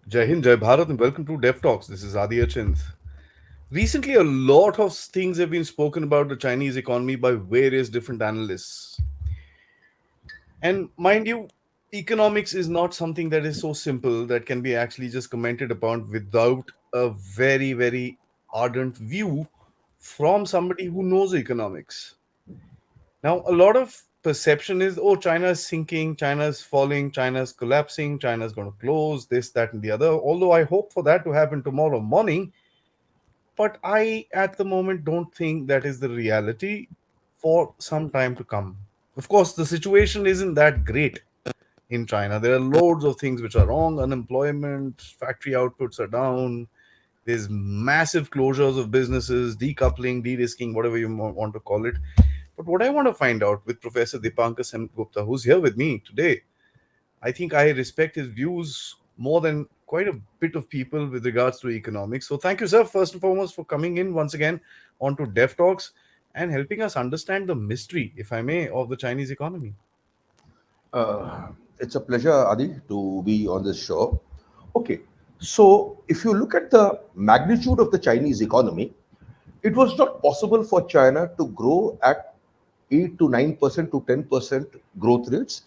Jai Hind, Jai Bharat, and welcome to Dev Talks. This is Aadi. Recently, a lot of things have been spoken about the Chinese economy by various different analysts. And mind you, economics is not something that is so simple that can be actually just commented upon without a very, very ardent view from somebody who knows economics. Now, a lot of perception is, oh, China is sinking, China is falling, China is collapsing, China is going to close, this, that, and the other. Although I hope for that to happen tomorrow morning, but I, at the moment, don't think that is the reality for some time to come. Of course, the situation isn't that great in China. There are loads of things which are wrong: unemployment, factory outputs are down, there's massive closures of businesses, decoupling, de-risking, whatever you want to call it. But what I want to find out with Professor Dipankar Sengupta, who's here with me today, I think I respect his views more than quite a bit of people with regards to economics. So thank you, sir, first and foremost, for coming in once again onto Dev Talks and helping us understand the mystery, if I may, of the Chinese economy. Uh, it's a pleasure, Adi, to be on this show. Okay, so if you look at the magnitude of the Chinese economy, it was not possible for China to grow at 8 to 9% to 10% growth rates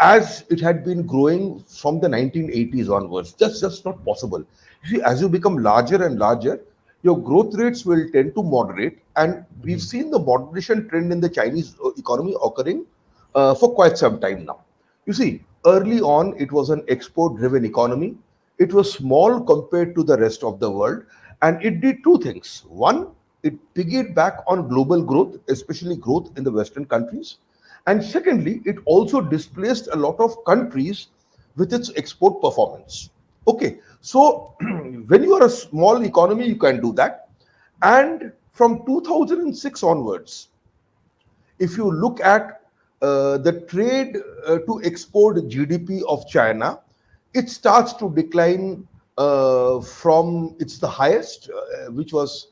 as it had been growing from the 1980s onwards. Just not possible. You see, as you become larger and larger, your growth rates will tend to moderate, and we've Mhm. seen the moderation trend in the Chinese economy occurring for quite some time now. You see, early on, it was an export driven economy. It was small compared to the rest of the world, and it did two things. One, it piggybacked back on global growth, especially growth in the Western countries. And secondly, it also displaced a lot of countries with its export performance. Okay, so when you are a small economy, you can do that. And from 2006 onwards, if you look at the trade to export GDP of China, it starts to decline from it's the highest, which was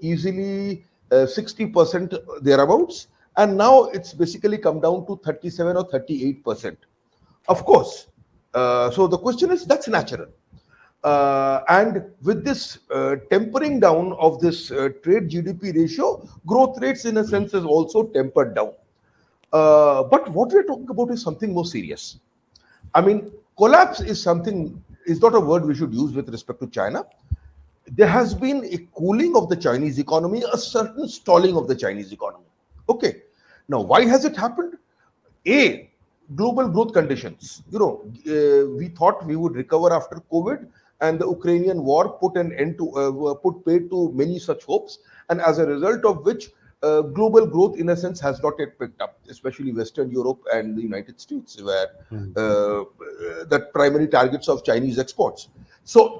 easily 60% thereabouts, and now it's basically come down to 37 or 38%. Of course, so the question is that's natural. And with this tempering down of this trade GDP ratio, growth rates in a sense is also tempered down. But what we're talking about is something more serious. I mean, collapse is something, is not a word we should use with respect to China. There has been a cooling of the Chinese economy, a certain stalling of the Chinese economy. Okay. Now, why has it happened? A, global growth conditions. We thought we would recover after COVID, and the Ukrainian war put an end to, put paid to many such hopes, and as a result of which, global growth, in a sense, has not yet picked up, especially Western Europe and the United States, where Mhm. the primary targets of Chinese exports. So,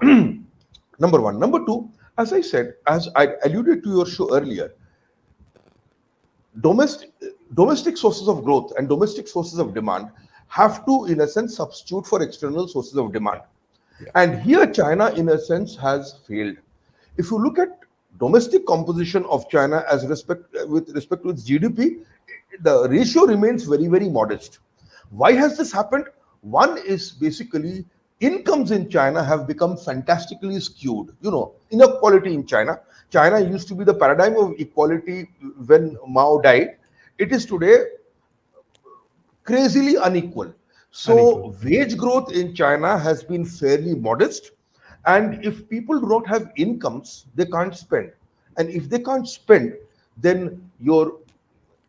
number one. Number two, as I said, as I alluded to your show earlier, domestic domestic sources of growth and domestic sources of demand have to, in a sense, substitute for external sources of demand. Yeah. Yeah. And here China, in a sense, has failed. If you look at domestic composition of China as respect with respect to its GDP, the ratio remains very, very modest. Why has this happened? One is basically incomes in China have become fantastically skewed. Inequality in China. China used to be the paradigm of equality when Mao died. It is today crazily unequal. Unequal. So, wage growth in China has been fairly modest. And if people do not have incomes, they can't spend. And if they can't spend, then your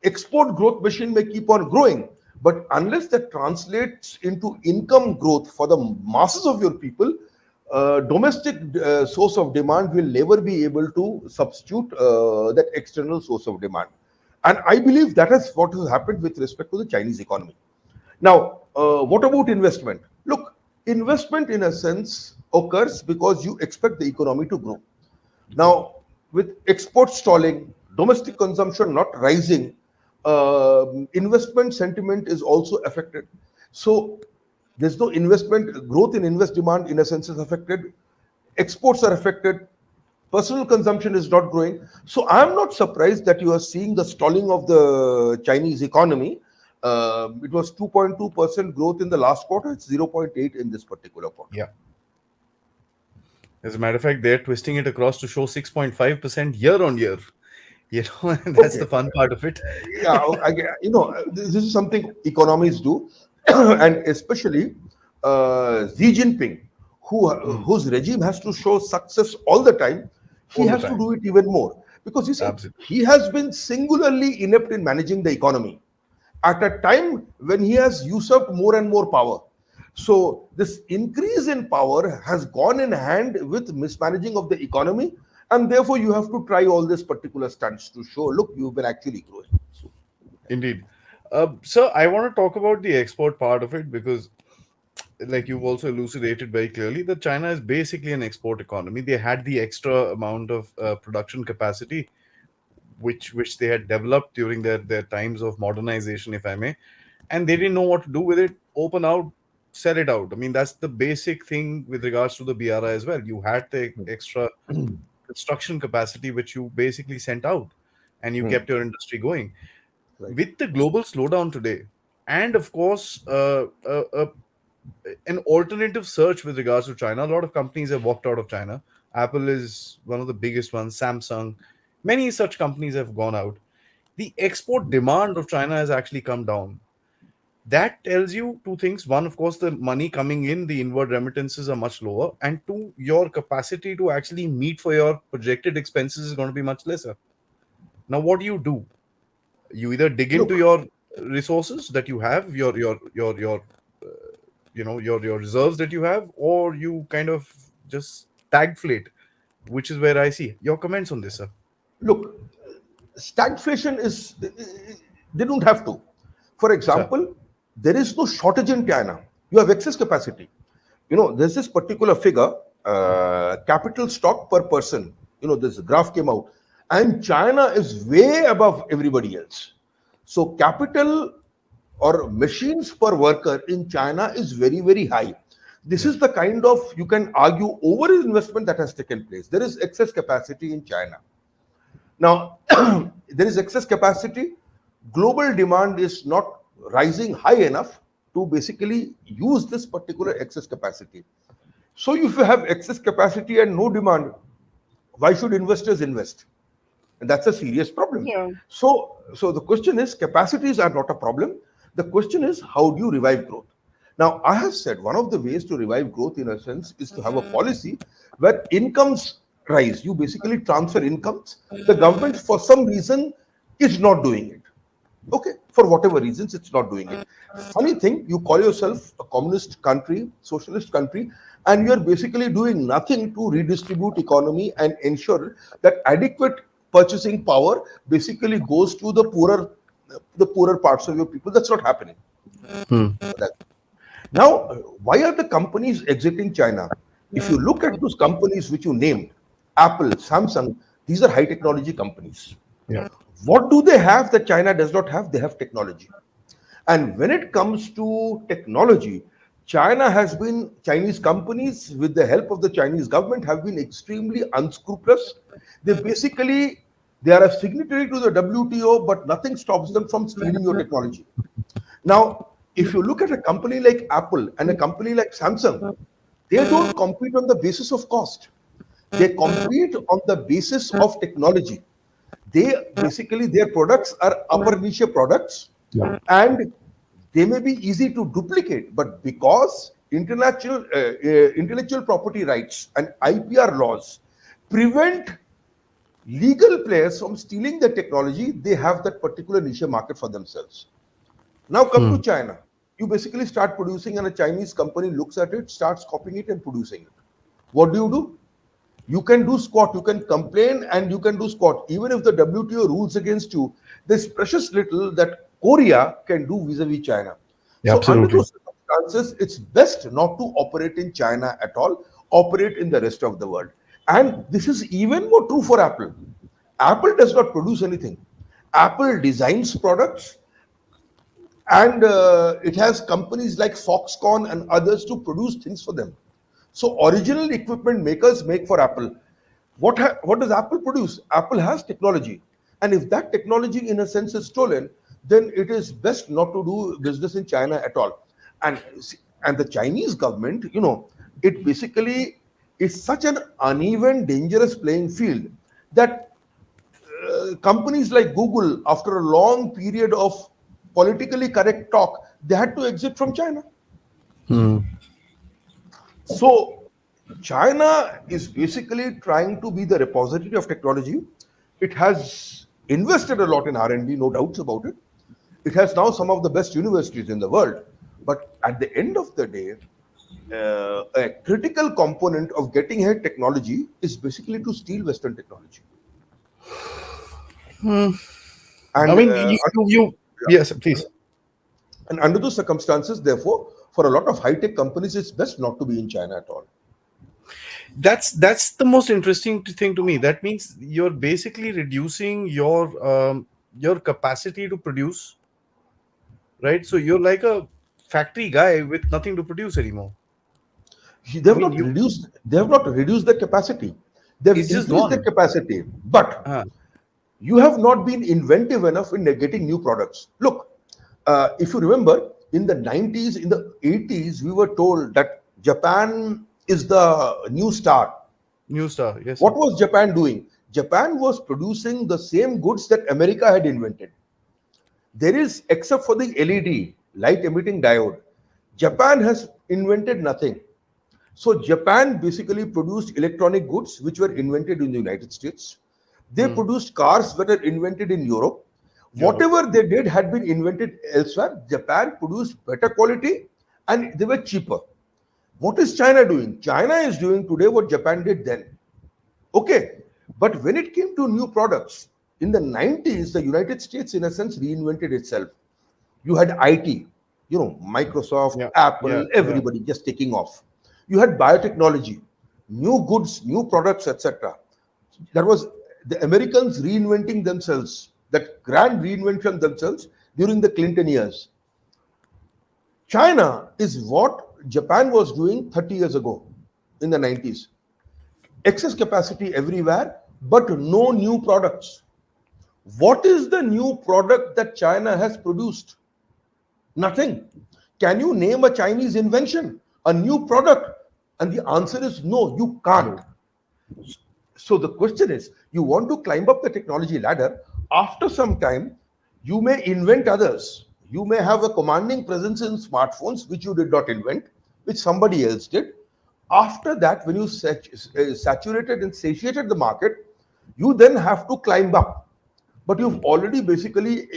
export growth machine may keep on growing. But unless that translates into income growth for the masses of your people, domestic source of demand will never be able to substitute that external source of demand. And I believe that is what has happened with respect to the Chinese economy. Now, what about investment? Look, investment in a sense occurs because you expect the economy to grow. True. Now, with export stalling, domestic consumption not rising, investment sentiment is also affected. So, there's no investment, growth in invest demand in a sense is affected, exports are affected, personal consumption is not growing. So I'm not surprised that you are seeing the stalling of the Chinese economy. It was 2.2% growth in the last quarter, it's 0.8 in this particular quarter. Yeah. As a matter of fact, they're twisting it across to show 6.5% year on year. And that's Okay. the fun part of it. Yeah, this is something economies do, and especially Xi Jinping, Mm, whose regime has to show success all the time. He all the has to time. do it even more because you see, Absolutely. he has been singularly inept in managing the economy at a time when he has usurped more and more power. So this increase in power has gone in hand with mismanaging of the economy, and therefore you have to try all these particular stunts to show, look, you've been actually growing. So, Indeed. So I want to talk about the export part of it because, like you've also elucidated very clearly, that China is basically an export economy. They had the extra amount of production capacity, which they had developed during their times of modernization, if I may, and they didn't know what to do with it. Open out, sell it out. I mean, that's the basic thing with regards to the BRI as well. You had the extra construction capacity, which you basically sent out, and you kept your industry going. right. With the global slowdown today, and of course, an alternative search with regards to China. A lot of companies have walked out of China. Apple is one of the biggest ones, Samsung, many such companies have gone out. The export demand of China has actually come down. That tells you two things. One, of course, the money coming in, the inward remittances are much lower. And two, your capacity to actually meet for your projected expenses is going to be much lesser. Now, what do? You either dig into Look, your resources that you have, your reserves that you have, or you kind of just stagflate, which is where I see your comments on this, sir. look, stagflation is, they don't have to. For Sir. example, there is no shortage in China. You have excess capacity. There's this particular figure, capital stock per person. This graph came out, and China is way above everybody else. So capital or machines per worker in China is very, very high. This Yeah. is the kind of, you can argue, over investment that has taken place. There is excess capacity in China. Now, there is excess capacity. Global demand is not rising high enough to basically use this particular excess capacity. So, if you have excess capacity and no demand, why should investors invest? And that's a serious problem. Yeah. So the question is, capacities are not a problem. The question is, how do you revive growth? Now, I have said one of the ways to revive growth, in a sense, is to have a policy where incomes rise. You basically transfer incomes. The government, for some reason, is not doing it. Okay, for whatever reasons, it's not doing it. Funny thing, you call yourself a communist country, socialist country, and you're basically doing nothing to redistribute economy and ensure that adequate purchasing power basically goes to the poorer parts of your people. That's not happening. Hmm. That, now, why are the companies exiting China? If you look at those companies which you named, Apple, Samsung, these are high technology companies. Yeah. What do they have that China does not have? They have technology. And when it comes to technology, Chinese companies, with the help of the Chinese government, have been extremely unscrupulous. They basically, they are a signatory to the WTO, but nothing stops them from stealing your technology. Now, if you look at a company like Apple and a company like Samsung, they don't compete on the basis of cost. They compete on the basis of technology. They basically, their products are upper niche products, and they may be easy to duplicate, but because intellectual property rights and IPR laws prevent legal players from stealing the technology, they have that particular niche market for themselves. Now come to Hmm. China. You basically start producing, and a Chinese company looks at it, starts copying it and producing it. What do? You can do squat, you can complain, and you can do squat. Even if the WTO rules against you, there's precious little that Korea can do vis-a-vis China. Yeah, So under absolutely. those circumstances, it's best not to operate in China at all, operate in the rest of the world. And this is even more true for Apple. Apple does not produce anything. Apple designs products, and it has companies like Foxconn and others to produce things for them. So original equipment makers make for Apple. What does Apple produce? Apple has technology, and if that technology, in a sense, is stolen, then it is best not to do business in China at all. And and the Chinese government, it basically is such an uneven, dangerous playing field that companies like Google, after a long period of politically correct talk, they had to exit from China. Hmm. So China is basically trying to be the repository of technology. It has invested a lot in R&D, no doubts about it. It has now some of the best universities in the world. But at the end of the day, a critical component of getting ahead technology is basically to steal Western technology. I And mean, yes, yeah. please. And under those circumstances, therefore, for a lot of high tech companies, it's best not to be in China at all. That's the most interesting thing to me. That means you're basically reducing your capacity to produce, right? So you're like a factory guy with nothing to produce anymore. They I have mean, not you reduced. They have not reduced the capacity. They've it's just increased the gone. capacity, but Uh, you have not been inventive enough in getting new products. Look, if you remember, in the 90s, in the 80s, we were told that Japan is the new star. New star, yes, sir. What was Japan doing? Japan was producing the same goods that America had invented. There is, except for the LED, light emitting diode, Japan has invented nothing. So Japan basically produced electronic goods which were invented in the United States. They Hmm. produced cars that were invented in Europe. Europe. Whatever they did had been invented elsewhere. Japan produced better quality and they were cheaper. What is China doing? China is doing today what Japan did then. Okay. But when it came to new products, in the 90s, the United States, in a sense, reinvented itself. You had IT, Microsoft, Yeah, yeah, Apple, yeah. everybody just taking off. You had biotechnology, new goods, new products, etc. That was the Americans reinventing themselves, that grand reinvention themselves during the Clinton years. China is what Japan was doing 30 years ago in the 90s. Excess capacity everywhere, but no new products. What is the new product that China has produced? Nothing. Can you name a Chinese invention, a new product? And the answer is no, you can't. No. So the question is, you want to climb up the technology ladder. After some time, you may invent others. You may have a commanding presence in smartphones, which you did not invent, which somebody else did. After that, when you saturated and satiated the market, you then have to climb up. But you've already basically,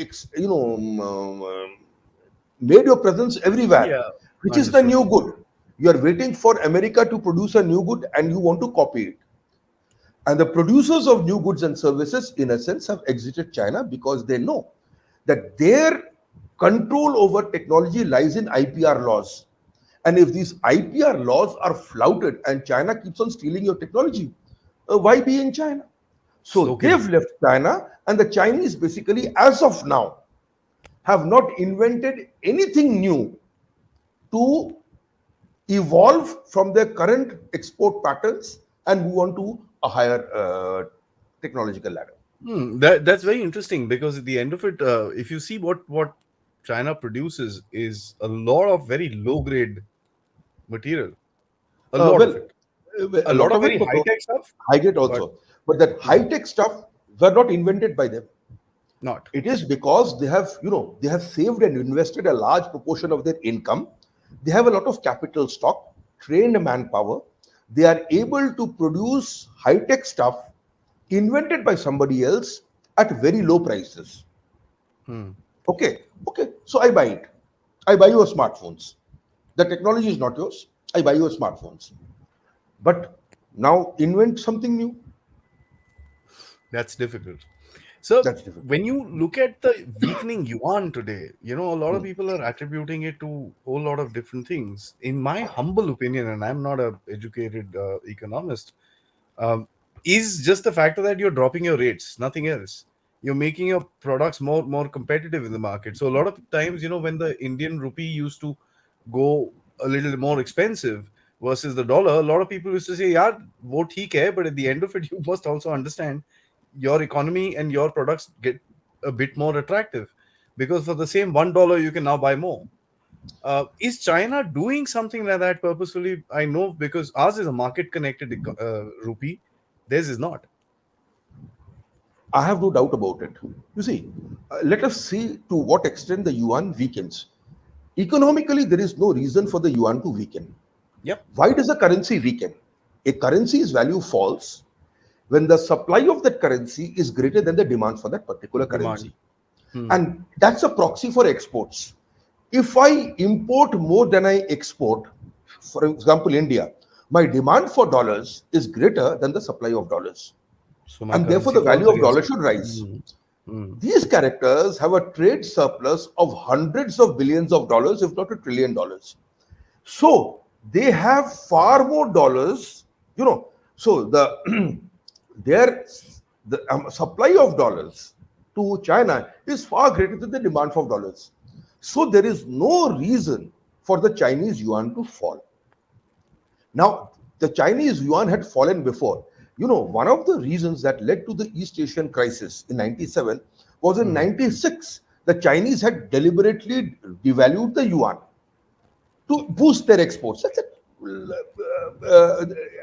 made your presence everywhere, Yeah, which is the understood. new good. You are waiting for America to produce a new good and you want to copy it. And the producers of new goods and services, in a sense, have exited China because they know that their control over technology lies in IPR laws. And if these IPR laws are flouted and China keeps on stealing your technology, why be in China? So Okay. they've left China, and the Chinese basically, as of now, have not invented anything new to evolve from their current export patterns and move on to a higher technological ladder. That's very interesting because at the end of it, if you see what China produces is a lot of very low grade material, a lot of Well, it, a a lot lot of of very it, but high tech stuff, high grade but also. But that yeah, high tech stuff were not invented by them. not. It is because they have saved and invested a large proportion of their income. They have a lot of capital stock, trained manpower. They are able to produce high tech stuff invented by somebody else at very low prices. Hmm. Okay. So I buy it. I buy your smartphones. The technology is not yours. I buy your smartphones. But now invent something new. That's difficult. So That's difficult. when you look at the weakening yuan today, a lot of Hmm. people are attributing it to a whole lot of different things. In my humble opinion, and I'm not a educated economist, um, is just the factor that you're dropping your rates, nothing else. You're making your products more competitive in the market. So a lot of times, when the Indian rupee used to go a little more expensive versus the dollar, a lot of people used to say, "Yeah, what he care," but at the end of it, you must also understand your economy and your products get a bit more attractive because for the same $1 you can now buy more. Is China doing something like that purposefully? I know because ours is a market connected rupee, theirs is not. I have no doubt about it. You see, let us see to what extent the yuan weakens. Economically, there is no reason for the yuan to weaken. Yep. Why does a currency weaken? A currency's value falls when the supply of that currency is greater than the demand for that particular Demand. currency. Hmm. And that's a proxy for exports. If I import more than I export, for example, India, my demand for dollars is greater than the supply of dollars. So my And therefore, currency the falls value of against dollar me. should rise. Hmm. Hmm. These characters have a trade surplus of hundreds of billions of dollars, if not $1 trillion. So they have far more dollars, you know. So their supply of dollars to China is far greater than the demand for dollars. So there is no reason for the Chinese yuan to fall. Now, the Chinese yuan had fallen before. One of the reasons that led to the East Asian crisis in 97 was in Hmm. 96, the Chinese had deliberately devalued the yuan to boost their exports. That's it.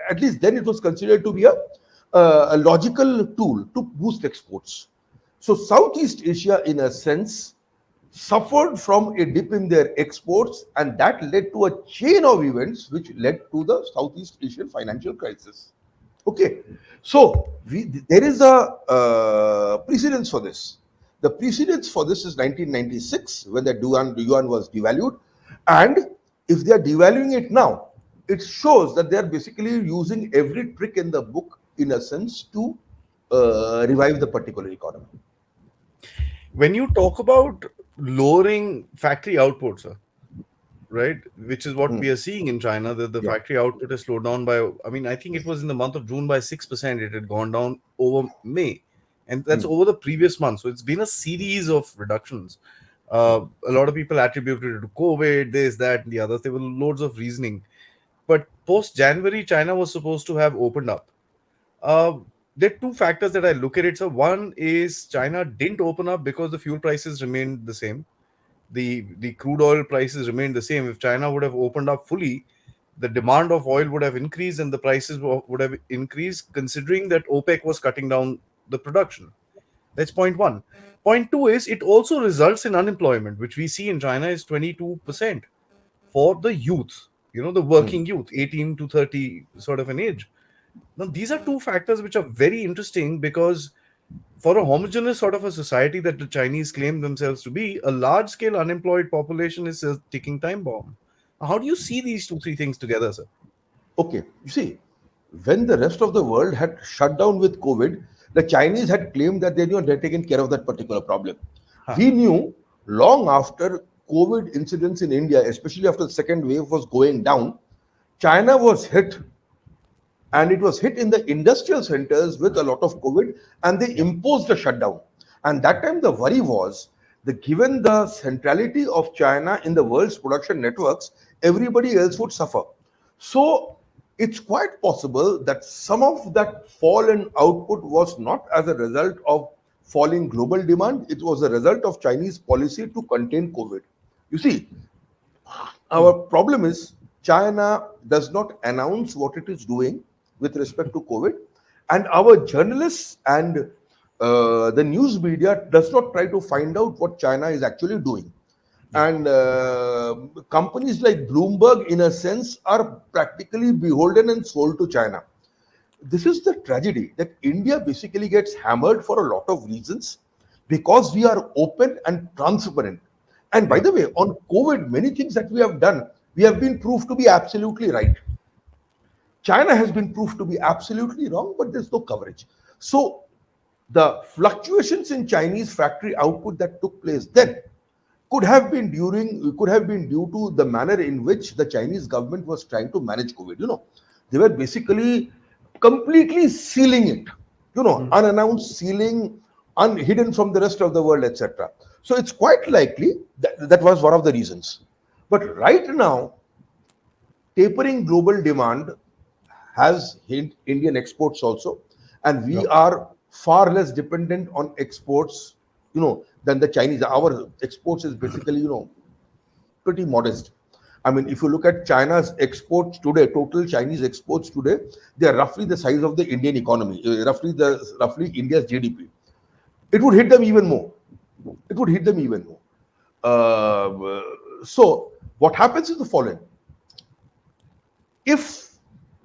At least then it was considered to be a logical tool to boost exports. So Southeast Asia, in a sense, suffered from a dip in their exports, and that led to a chain of events which led to the Southeast Asian financial crisis. Okay, so there is a precedence for this. The precedence for this is 1996 when the yuan was devalued, and if they are devaluing it now, it shows that they are basically using every trick in the book, in a sense, to revive the particular economy. When you talk about lowering factory output, sir, right, which is what Hmm. we are seeing in China, that the Yeah. factory output has slowed down by, I mean, I think it was in the month of June by 6%. It had gone down over May, and that's Hmm. over the previous month. So it's been a series of reductions. A lot of people attributed it to COVID, this, that, and the others. There were loads of reasoning. But post January, China was supposed to have opened up. Uh, there are two factors that I look at it. So one is China didn't open up because the fuel prices remained the same. The crude oil prices remained the same. If China would have opened up fully, the demand of oil would have increased and the prices would have increased, considering that OPEC was cutting down the production. That's point one. Point two is it also results in unemployment, which we see in China is 22% for the youth, the Hmm. working youth, 18 to 30 sort of an age. Now, these are two factors which are very interesting because for a homogeneous sort of a society that the Chinese claim themselves to be, a large scale unemployed population is a ticking time bomb. How do you see these two, three things together, sir? Okay, you see, when the rest of the world had shut down with COVID, the Chinese had claimed that they'd taken care of that particular problem. Huh. We knew long after COVID incidents in India, especially after the second wave was going down, China was hit, and it was hit in the industrial centers with a lot of COVID, and they Yep. imposed a shutdown. And that time the worry was that given the centrality of China in the world's production networks, everybody else would suffer. So it's quite possible that some of that fall in output was not as a result of falling global demand, it was a result of Chinese policy to contain COVID. You see, Hmm. our problem is China does not announce what it is doing with respect to COVID, and our journalists and the news media does not try to find out what China is actually doing. Yep. And companies like Bloomberg, in a sense, are practically beholden and sold to China. This is the tragedy that India basically gets hammered for a lot of reasons because we are open and transparent. And by Yep. the way, on COVID, many things that we have done, we have been proved to be absolutely right. China has been proved to be absolutely wrong, but there's no coverage. So the fluctuations in Chinese factory output that took place then could have been due to the manner in which the Chinese government was trying to manage COVID. They were basically completely sealing it, Hmm. unannounced sealing, unhidden from the rest of the world, etc. So it's quite likely that that was one of the reasons. But right now, tapering global demand has hit Indian exports also, and we Yep. are far less dependent on exports, than the Chinese. Our exports is basically, pretty modest. I mean, if you look at China's exports today, total Chinese exports today, they are roughly the size of the Indian economy, roughly India's GDP. It would hit them even more. It would hit them even more. So what happens is the following: if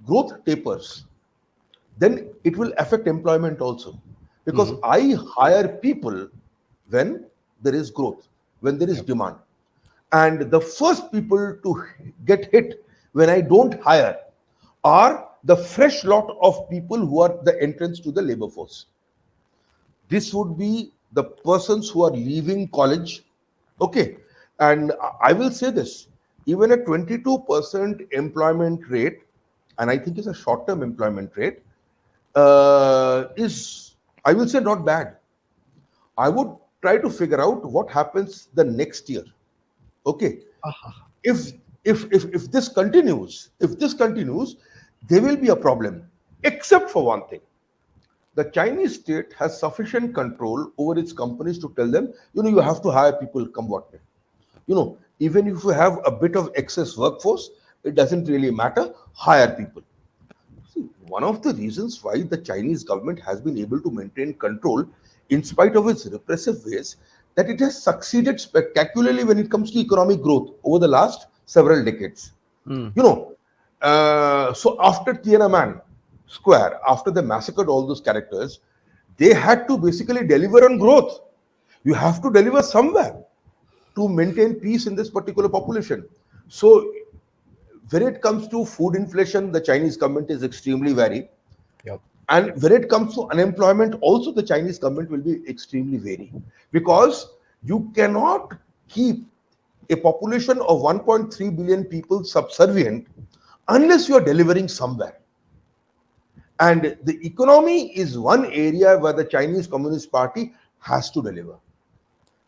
growth tapers, then it will affect employment also, because Hmm. I hire people when there is growth, when there is Yep. demand, and the first people to get hit when I don't hire are the fresh lot of people who are the entrance to the labor force. This would be the persons who are leaving college. Okay, and I will say this: even a 22% employment rate, and I think it's a short term employment rate, is, I will say, not bad. I would try to figure out what happens the next year. Okay, Ah, if if this continues, there will be a problem, except for one thing: the Chinese state has sufficient control over its companies to tell them, you have to hire people come what may. Even if you have a bit of excess workforce, it doesn't really matter. Hire people. See, one of the reasons why the Chinese government has been able to maintain control in spite of its repressive ways, that it has succeeded spectacularly when it comes to economic growth over the last several decades. mm, You know, so after Tiananmen Square, after they massacred all those characters, they had to basically deliver on growth. You have to deliver somewhere to maintain peace in this particular population. So when it comes to food inflation, the Chinese government is extremely wary. yep. And when it comes to unemployment, also the Chinese government will be extremely wary, because you cannot keep a population of 1.3 billion people subservient unless you are delivering somewhere. And the economy is one area where the Chinese Communist Party has to deliver.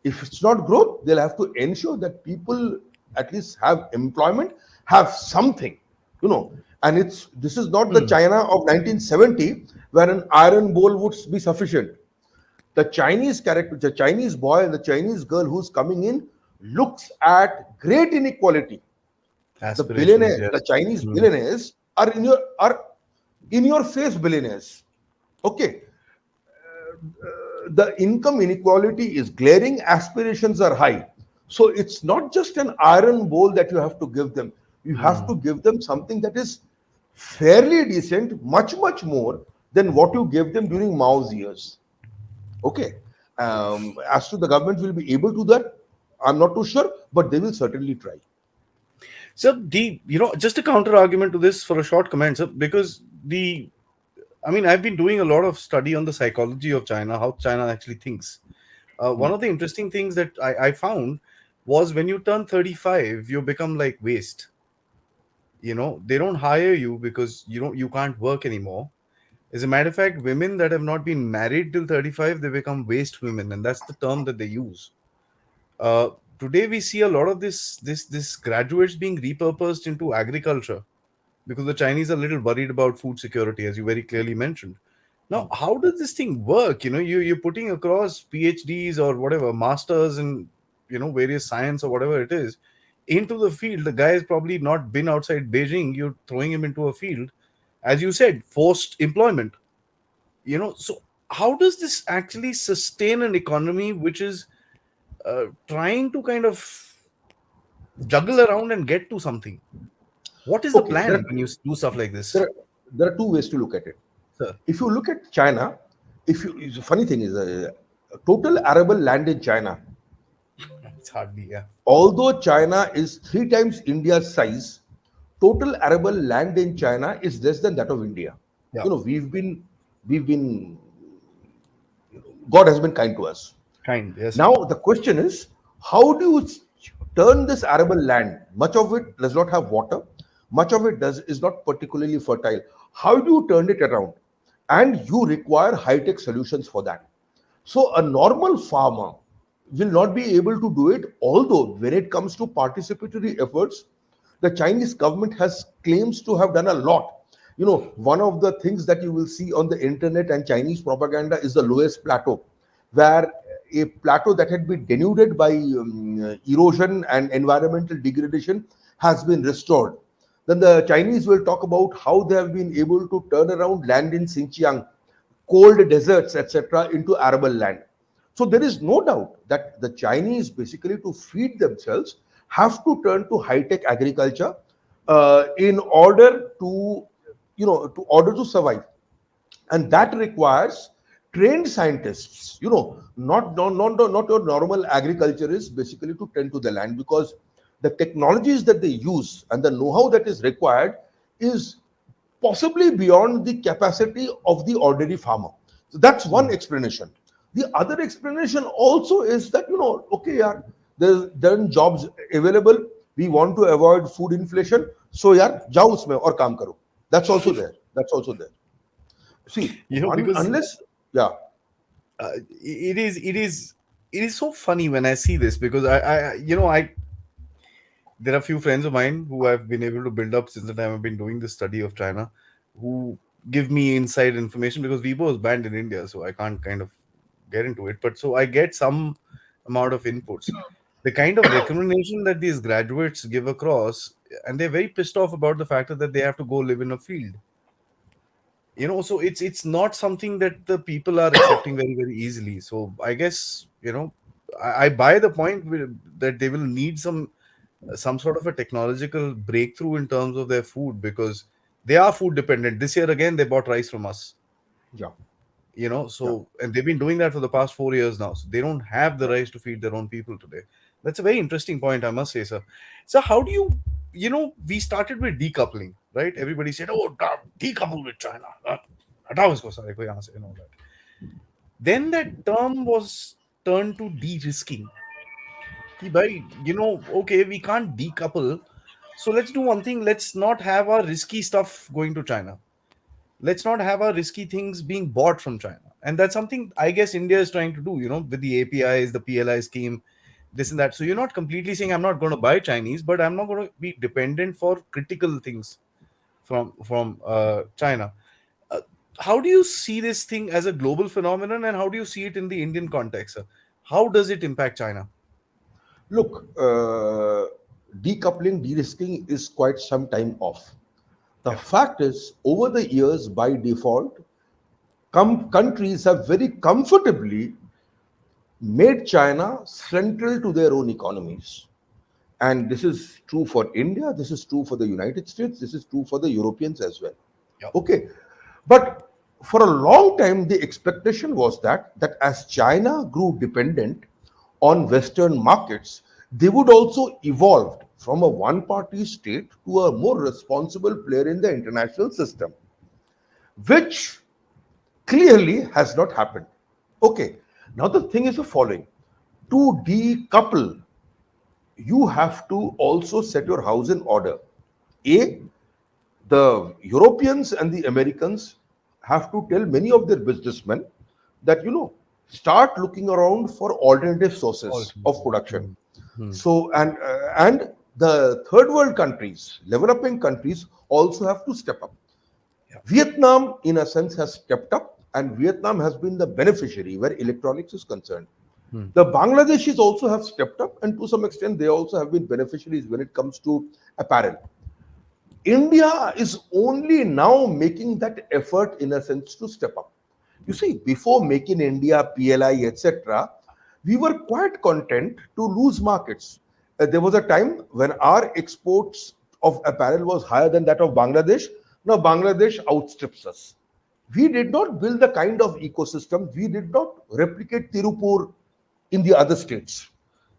If it's not growth, they'll have to ensure that people at least have employment, have something, you know. And this is not the Mm. China of 1970 where an iron bowl would be sufficient. The Chinese character, the Chinese boy and the Chinese girl who's coming in looks at great inequality. The Aspirations, billionaires, yes. the Chinese Mm. billionaires are in your face billionaires. Okay, the income inequality is glaring, aspirations are high. So it's not just an iron bowl that you have to give them. You have Mm. to give them something that is fairly decent, much, much more than what you gave them during Mao's years. Okay. As to the government will be able to that, I'm not too sure, but they will certainly try. So just a counter argument to this for a short comment, sir, because I mean, I've been doing a lot of study on the psychology of China, how China actually thinks. One of the interesting things that I found was when you turn 35, you become like waste. They don't hire you because you can't work anymore. As a matter of fact, women that have not been married till 35, they become waste women, and that's the term that they use. Uh, Today we see a lot of this graduates being repurposed into agriculture because the Chinese are a little worried about food security, as you very clearly mentioned. Now, how does this thing work? You're putting across PhDs or whatever, masters in various science or whatever it is into the field. The guy has probably not been outside Beijing. You're throwing him into a field, as you said, forced employment. So how does this actually sustain an economy which is trying to kind of juggle around and get to something? What is the Okay, plan when you do stuff like there this, are, there are two ways to look at it. sir? If you look at China, the funny thing is, total arable land in China, It's hardly, yeah. although China is three times India's size, total arable land in China is less than that of India. Yeah. We've been, God has been kind to us. Kind, yes, sir. Now the question is, how do you turn this arable land? Much of it does not have water. Much of it does is not particularly fertile. How do you turn it around? And you require high-tech solutions for that. So a normal farmer will not be able to do it, although when it comes to participatory efforts, the Chinese government has claims to have done a lot. One of the things that you will see on the internet and Chinese propaganda is the lowest plateau, where a plateau that had been denuded by erosion and environmental degradation has been restored. Then the Chinese will talk about how they have been able to turn around land in Xinjiang, cold deserts, etc., into arable land. So there is no doubt that the Chinese, basically to feed themselves, have to turn to high-tech agriculture in order to, to order to survive, and that requires trained scientists, not your normal agriculturists, basically to tend to the land, because the technologies that they use and the know-how that is required is possibly beyond the capacity of the ordinary farmer. So that's one Mm. explanation. The other explanation also is that, okay, yeah, there's then jobs available. We want to avoid food inflation, so yeah, jao usme aur kaam karo. That's also there. That's also there. See, Because unless, yeah, it is so funny when I see this, because I there are a few friends of mine who I've been able to build up since the time I've been doing the study of China, who give me inside information, because Weibo is banned in India, so I can't kind of get into it. But so I get some amount of inputs. The kind of recommendation that these graduates give across, and they're very pissed off about the fact that they have to go live in a field. So it's not something that the people are accepting very, very easily. So I guess, I buy the point that they will need some sort of a technological breakthrough in terms of their food, because they are food dependent. This year again they bought rice from us. yeah, yeah. So, and they've been doing that for the past 4 years now, so they don't have the rice to feed their own people today. That's a very interesting point, I must say, sir. So how do we started with decoupling, right? Everybody said, oh, decouple with China. हटाओ इसको सारे को यहाँ से, and all that. Then that term was turned to de-risking. कि भाई, okay, we can't decouple, so let's do one thing. Let's not have our risky stuff going to China. Let's not have our risky things being bought from China. And that's something I guess India is trying to do, with the APIs, the PLI scheme, this and that. So you're not completely saying I'm not going to buy Chinese, but I'm not going to be dependent for critical things from China. Uh, how do you see this thing as a global phenomenon, and how do you see it in the Indian context, sir? How does it impact China? Look, decoupling, de-risking is quite some time off. The Yeah. fact is, over the years, by default, countries have very comfortably made China central to their own economies. And this is true for India, this is true for the United States, this is true for the Europeans as well. Yeah. Okay. But for a long time, the expectation was that as China grew dependent on Western markets, they would also evolve from a one-party state to a more responsible player in the international system, which clearly has not happened. Okay, now the thing is the following: to decouple, you have to also set your house in order. A, the Europeans and the Americans have to tell many of their businessmen that, start looking around for alternative sources of Alternatives. production. Hmm. Hmm. So, and the third world countries, developing countries, also have to step up. Yeah. Vietnam, in a sense, has stepped up, and Vietnam has been the beneficiary where electronics is concerned. Hmm. The Bangladeshis also have stepped up, and to some extent, they also have been beneficiaries when it comes to apparel. India is only now making that effort, in a sense, to step up. You see, before making India, PLI, etc., we were quite content to lose markets. There was a time when our exports of apparel was higher than that of Bangladesh. Now Bangladesh outstrips us. We did not build the kind of ecosystem, we did not replicate Tirupur in the other states.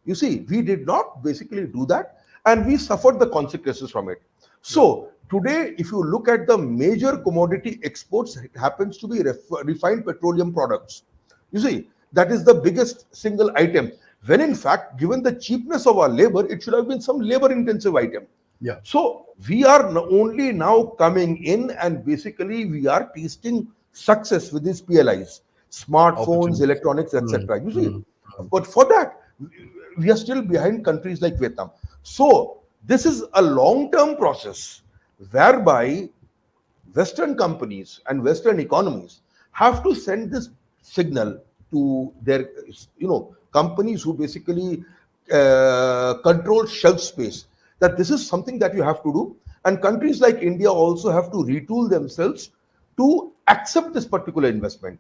You see, we did not basically do that, and we suffered the consequences from it. Yeah. So, today, if you look at the major commodity exports, it happens to be refined petroleum products. You see, that is the biggest single item. When in fact, given the cheapness of our labor, it should have been some labor intensive item. Yeah. So we are only now coming in, and basically we are tasting success with these PLIs, smartphones, Opportunities. electronics, Hmm. etc. You see, Hmm. Hmm. but for that, we are still behind countries like Vietnam. So this is a long-term process whereby Western companies and Western economies have to send this signal to their, companies who basically control shelf space, that this is something that you have to do. And countries like India also have to retool themselves to accept this particular investment.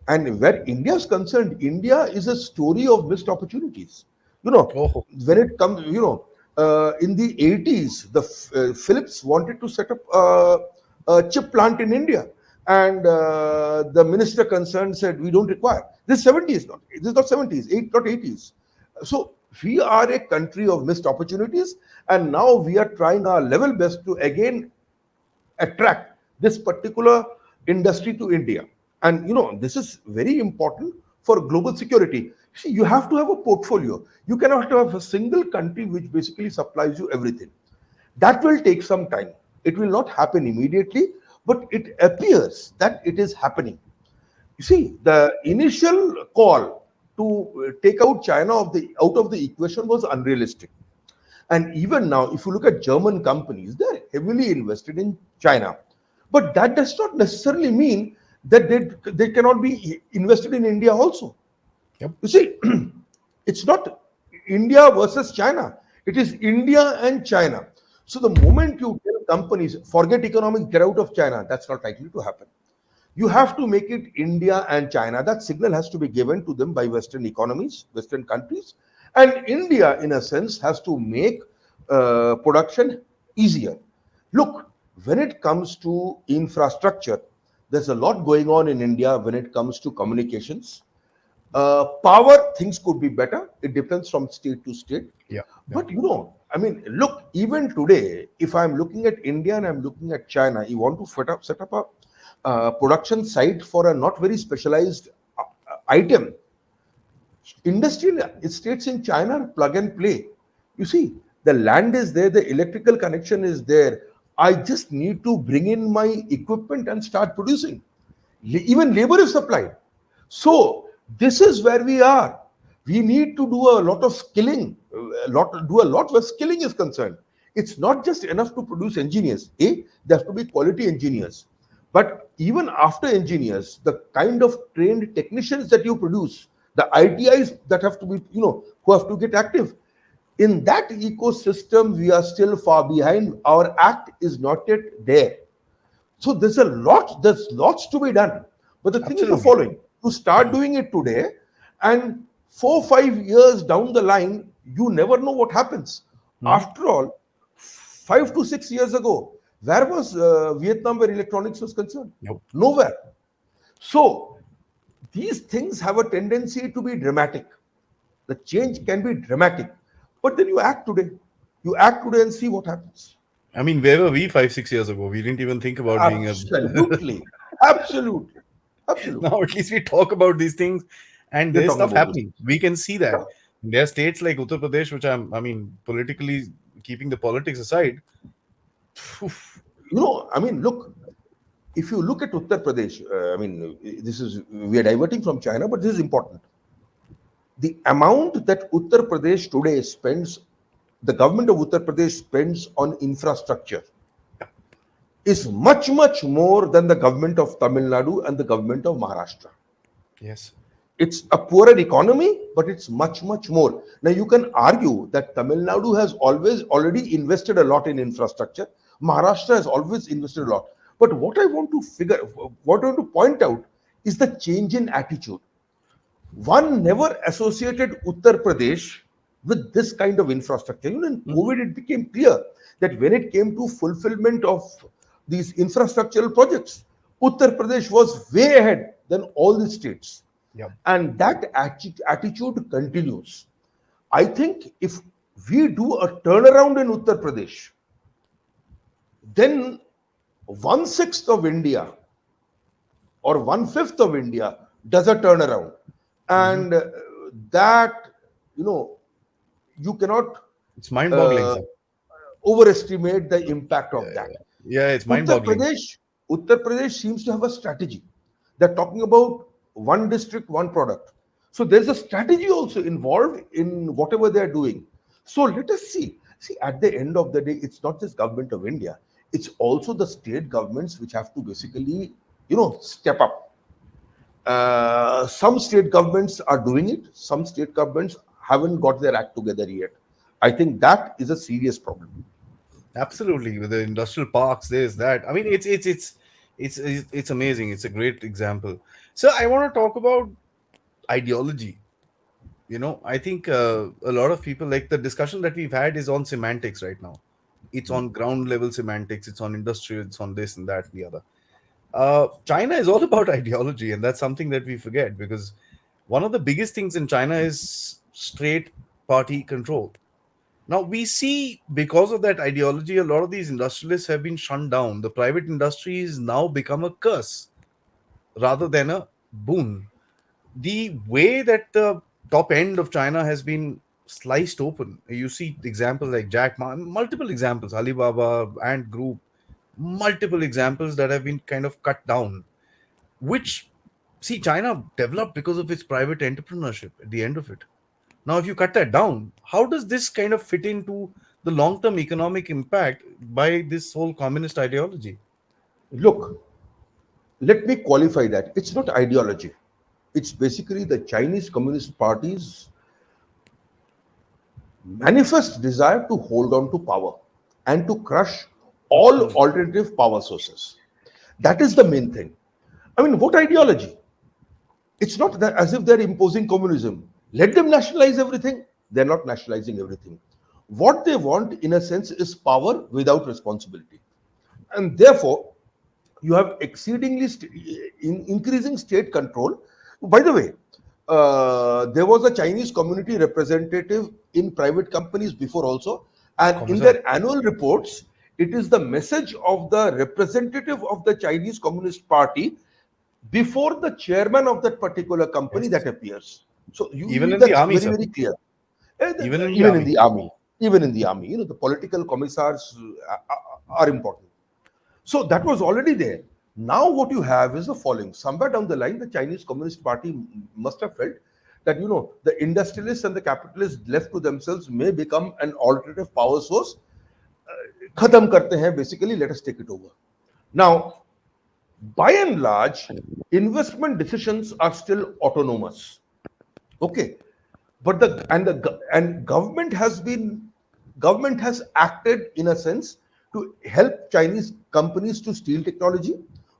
And where India is concerned, India is a story of missed opportunities. You know, Oh, when it comes, in the 80s, the Philips wanted to set up a chip plant in India. And the minister concerned said, we don't require. This 70s, not, this is not 70s, not 80s. So we are a country of missed opportunities. And now we are trying our level best to again attract this particular industry to India. And this is very important for global security. See, you have to have a portfolio. You cannot have a single country which basically supplies you everything. That will take some time. It will not happen immediately, but it appears that it is happening. You see, the initial call to take out China out of the equation was unrealistic. And even now, if you look at German companies, they're heavily invested in China. But that does not necessarily mean that they cannot be invested in India also. yep. You see, it's not India versus China. It is India and China. So the moment you tell companies, forget economics, get out of China, that's not likely to happen. You have to make it India and China. That signal has to be given to them by Western economies, Western countries. And India, in a sense, has to make production easier. Look, when it comes to infrastructure, there's a lot going on in India when it comes to communications. Power, things could be better. It depends from state to state. Yeah, yeah. But I mean, look, even today, if I'm looking at India and I'm looking at China, you want to set up a production site for a not very specialized item. Industrial estates in China are plug and play. You see, the land is there, the electrical connection is there. I just need to bring in my equipment and start producing. Even labor is supplied. So this is where we are. We need to do a lot of skilling, do a lot where skilling is concerned. It's not just enough to produce engineers. They have to be quality engineers. But even after engineers, the kind of trained technicians that you produce, the ITIs that have to be, who have to get active. In that ecosystem, we are still far behind. Our act is not yet there. So there's lots to be done. But the thing is the Absolutely. following: to start doing it today, and 4 5 years down the line, you never know what happens. Mhm. After all, 5 to 6 years ago, where was Vietnam where electronics was concerned? Nope. Nowhere. So these things have a tendency to be dramatic. The change can be dramatic, but then you act today. You act today and see what happens. I mean, where were we 5 6 years ago? We didn't even think about being a. Absolutely, absolutely, absolutely. Now at least we talk about these things, and We're there's talking stuff about this. happening. We can see that. There are states like Uttar Pradesh, which I mean, politically, keeping the politics aside, phew, I mean, look, if you look at Uttar Pradesh, we are diverting from China, but this is important. The amount that Uttar Pradesh today spends, the government of Uttar Pradesh spends on infrastructure is much, much more than the government of Tamil Nadu and the government of Maharashtra. yes, It's a poorer economy, but it's much, much more. Now, you can argue that Tamil Nadu has always already invested a lot in infrastructure. Maharashtra has always invested a lot. But what I want to point out is the change in attitude. One never associated Uttar Pradesh with this kind of infrastructure. In hmm, COVID, it became clear that when it came to fulfillment of these infrastructural projects, Uttar Pradesh was way ahead than all the states. yeah, And that attitude continues. I think if we do a turnaround in Uttar Pradesh, then 1/6 of India or 1/5 of India does a turnaround. hmm, And that, you know, you cannot it's mind-boggling, uh, sir. overestimate the impact of that. Yeah, it's Uttar mind-boggling. Pradesh, Uttar Pradesh seems to have a strategy. They're talking about one district, one product. So there's a strategy also involved in whatever they're doing. So let us see. See, at the end of the day, it's not just government of India. It's also the state governments which have to basically, step up. Some state governments are doing it. Some state governments haven't got their act together yet. I think that is a serious problem. Absolutely, with the industrial parks, there's that. I mean, it's amazing. It's a great example. So I want to talk about ideology. I think a lot of people, like, the discussion that we've had is on semantics right now. It's on ground level semantics. It's on industrial. It's on this and that and the other. China is all about ideology, and that's something that we forget, because one of the biggest things in China is straight party control. Now we see, because of that ideology, a lot of these industrialists have been shunned down. The private industry has now become a curse rather than a boon. The way that the top end of China has been sliced open, you see examples like Jack Ma, multiple examples, Alibaba, Ant Group, multiple examples that have been kind of cut down, which, see, China developed because of its private entrepreneurship at the end of it. Now, if you cut that down, how does this kind of fit into the long term economic impact by this whole communist ideology? Look, let me qualify that. It's not ideology. It's basically the Chinese Communist Party's manifest desire to hold on to power and to crush all Hmm. alternative power sources. That is the main thing. I mean, what ideology? It's not that as if they're imposing communism. Let them nationalize everything. They're not nationalizing everything. What they want, in a sense, is power without responsibility. And therefore, you have increasing state control. By the way, there was a Chinese community representative in private companies before also, and in Commissar. their annual reports, it is the message of the representative of the Chinese Communist Party before the chairman of that particular company Yes. that appears. So Even in the that's army, very, sir. very clear. Even in the Even in army. the army, even in the army, the political commissars are important. So that was already there. Now what you have is the following. Somewhere down the line, the Chinese Communist Party must have felt that the industrialists and the capitalists left to themselves may become an alternative power source. खत्म करते हैं, basically, let us take it over. Now, by and large, investment decisions are still autonomous. Okay, but and government has acted in a sense to help Chinese companies to steal technology.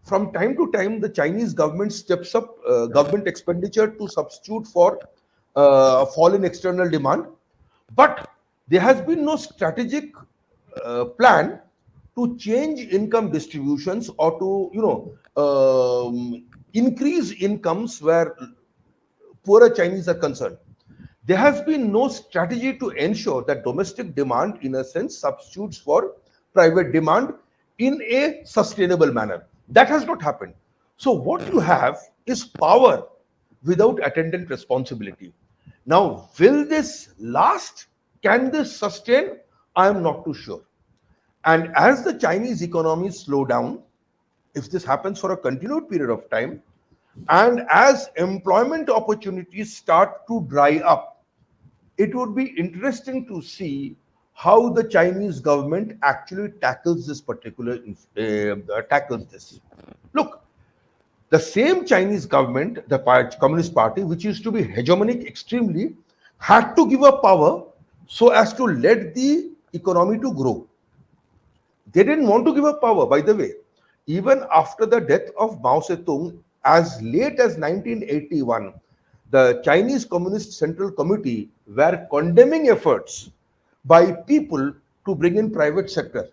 From time to time, the Chinese government steps up government expenditure to substitute for fall in external demand, but there has been no strategic plan to change income distributions or to increase incomes where poorer Chinese are concerned. There has been no strategy to ensure that domestic demand, in a sense, substitutes for private demand in a sustainable manner. That has not happened. So, what you have is power without attendant responsibility. Now, will this last? Can this sustain? I am not too sure. And as the Chinese economy slow down, if this happens for a continued period of time, and as employment opportunities start to dry up, it would be interesting to see how the Chinese government actually tackles this tackles this. Look, the same Chinese government, the Communist Party, which used to be hegemonic extremely, had to give up power so as to let the economy to grow. They didn't want to give up power, by the way. Even after the death of Mao Zedong, as late as 1981, the Chinese Communist Central Committee were condemning efforts by people to bring in private sector.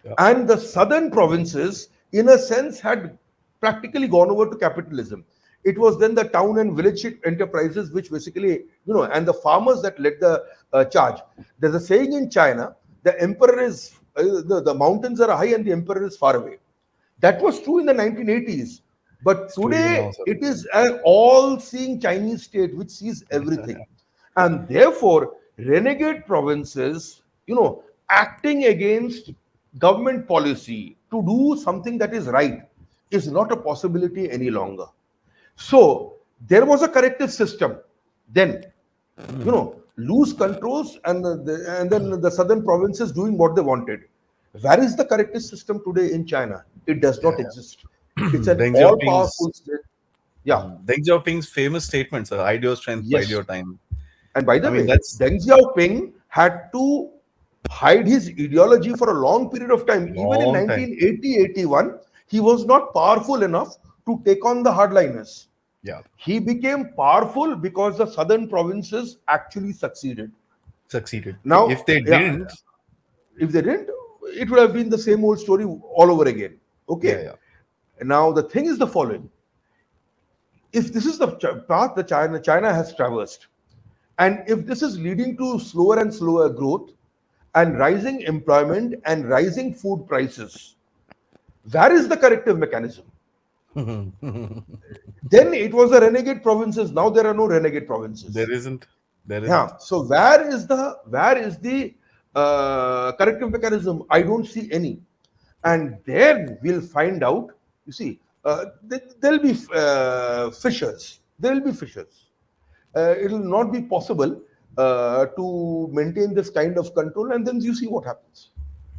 Yeah. And the southern provinces, in a sense, had practically gone over to capitalism. It was then the town and village enterprises which basically, and the farmers that led the charge. There's a saying in China: the emperor is the mountains are high and the emperor is far away. That was true in the 1980s. But It's true even now, today, sir. it is an all seeing Chinese state which sees everything. And therefore, renegade provinces, acting against government policy to do something that is right is not a possibility any longer. So, there was a corrective system. Then, loose controls and then the southern provinces doing what they wanted. Where is the corrective system today in China? It does Yeah, not exist. yeah. It's an Deng all Xiaoping's powerful state. Yeah. Deng Xiaoping's famous statements, hide your strength, bide Yes. your time. And by I the mean, way, that's Deng Xiaoping had to hide his ideology for a long period of time. Even in long time. 1980-81, he was not powerful enough to take on the hardliners. Yeah, He became powerful because the southern provinces actually succeeded. succeeded. If Now, they yeah, didn't, if they didn't, it would have been the same old story all over again. yeah, Okay. yeah. Now, the thing is the following: if this is the path that China has traversed, and if this is leading to slower and slower growth and rising employment and rising food prices, where is the corrective mechanism? Then it was the renegade provinces. Now there are no renegade provinces. There isn't. There isn't. Yeah. So where is the corrective mechanism? I don't see any. And then we'll find out. You see, there'll be fissures. There will be fissures. It will not be possible to maintain this kind of control, and then you see what happens.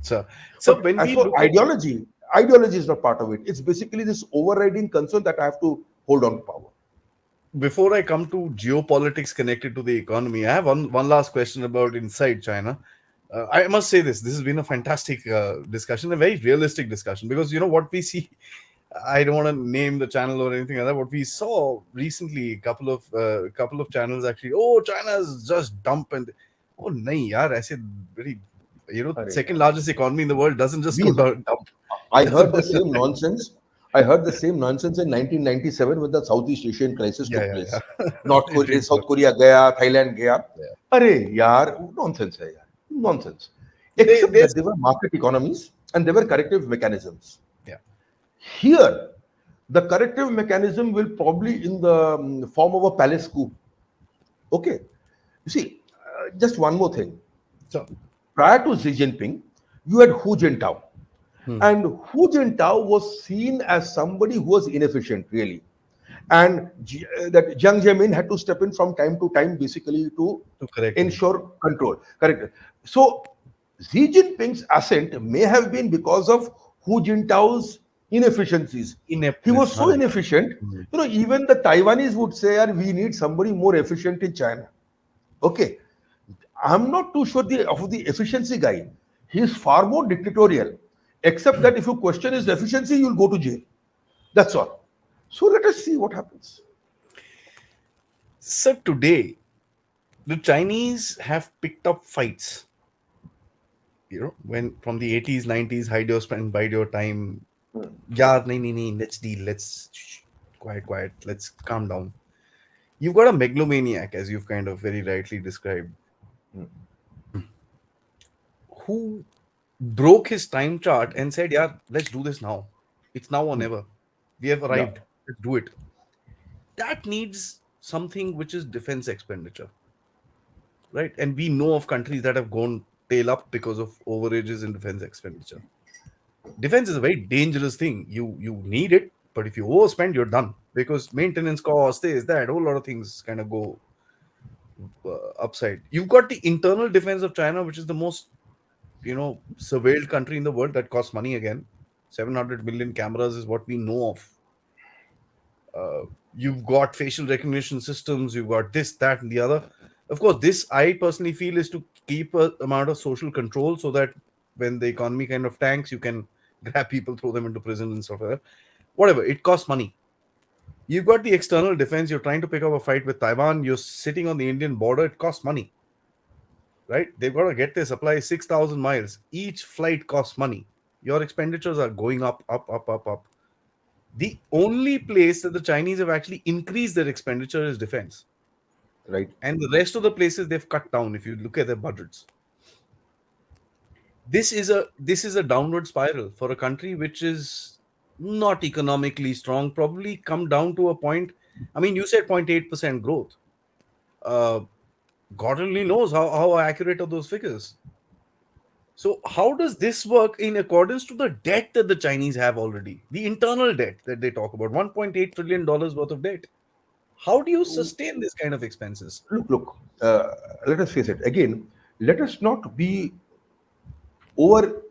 So, so But when as we for look at, ideology is not part of it. It's basically this overriding concern that I have to hold on to power. before I come to geopolitics connected to the economy, I have one last question about inside China. I must say this: this has been a fantastic discussion, a very realistic discussion, because you know what we see. I don't want to name the channel or anything like that. What we saw recently, couple of channels actually. Oh, China's just dump and oh, nahi yaar, I said very, Arey second yaar. largest economy in the world doesn't just go We, down dump. I Doesn't heard the just same nonsense. I heard the same nonsense in 1997 when the Southeast Asian crisis yeah, took yeah, place. yeah. It did, sir. South Korea gaya, Thailand gaya. Yeah. अरे यार nonsense है यार nonsense. They Except they that they were market economies and they were corrective mechanisms. yeah. Here, the corrective mechanism will probably in the form of a palace coup. Okay, you see, just one more thing. So Prior to Xi Jinping, you had Hu Jintao. hmm, And Hu Jintao was seen as somebody who was inefficient, really. And that Jiang Zemin had to step in from time to time, basically, to to correct him. ensure control. Correct. So Xi Jinping's ascent may have been because of Hu Jintao's inefficiencies. He Ineptness, was so huh? inefficient, Hmm. even the Taiwanese would say, "Yaar, we need somebody more efficient in China." Okay. I'm not too sure of the efficiency guy. He's far more dictatorial. Except that if you question his efficiency, you'll go to jail. That's all. So let us see what happens. So today, the Chinese have picked up fights. When from the 80s, 90s, hide your spend, bide your time. Yeah, nahi, nahi, nahi, let's deal. Let's quiet, quiet. Let's calm down. You've got a megalomaniac, as you've kind of very rightly described, who broke his time chart and said, "Yeah, let's do this now. It's now or never. We have Yeah, arrived. Let's do it." That needs something which is defense expenditure, right? And we know of countries that have gone tail up because of overages in defense expenditure. Defense is a very dangerous thing. You need it, but if you overspend, you're done because maintenance costs, this, that, whole lot of things kind of go upside. You've got the internal defense of China, which is the most surveilled country in the world that costs money again. 700 million cameras is what we know of. You've got facial recognition systems, you've got this, that, and the other. Of course, this I personally feel is to keep a amount of social control so that when the economy kind of tanks, you can grab people, throw them into prison and stuff like that. Whatever, it costs money. You've got the external defense, you're trying to pick up a fight with Taiwan, you're sitting on the Indian border, it costs money, right? They've got to get their supply 6,000 miles. Each flight costs money. Your expenditures are going up, up, up, up, up. The only place that the Chinese have actually increased their expenditure is defense. right. And the rest of the places they've cut down if you look at their budgets. This is a downward spiral for a country which is not economically strong, probably come down to a point. I mean, you said 0.8% growth. Uh, God only knows how accurate are those figures. So, how does this work in accordance to the debt that the Chinese have already? The internal debt that they talk about, $1.8 trillion worth of debt. How do you sustain this kind of expenses? Look. Let us face it. Again, let us not be over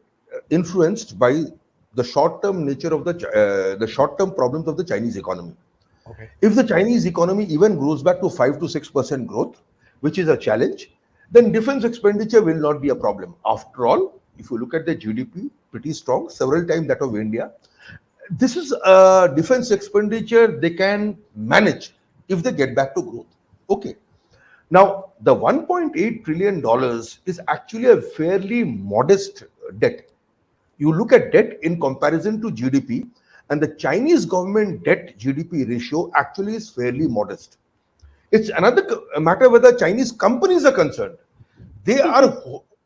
influenced by the short-term nature of the short-term problems of the Chinese economy. Okay. If the Chinese economy even grows back to 5 to 6% growth, which is a challenge, then defense expenditure will not be a problem. After all, if you look at the GDP, pretty strong, several times that of India. This is a defense expenditure they can manage if they get back to growth. Okay. Now, the $1.8 trillion is actually a fairly modest debt. You look at debt in comparison to GDP, and the Chinese government debt GDP ratio actually is fairly modest. It's another matter whether Chinese companies are concerned. They are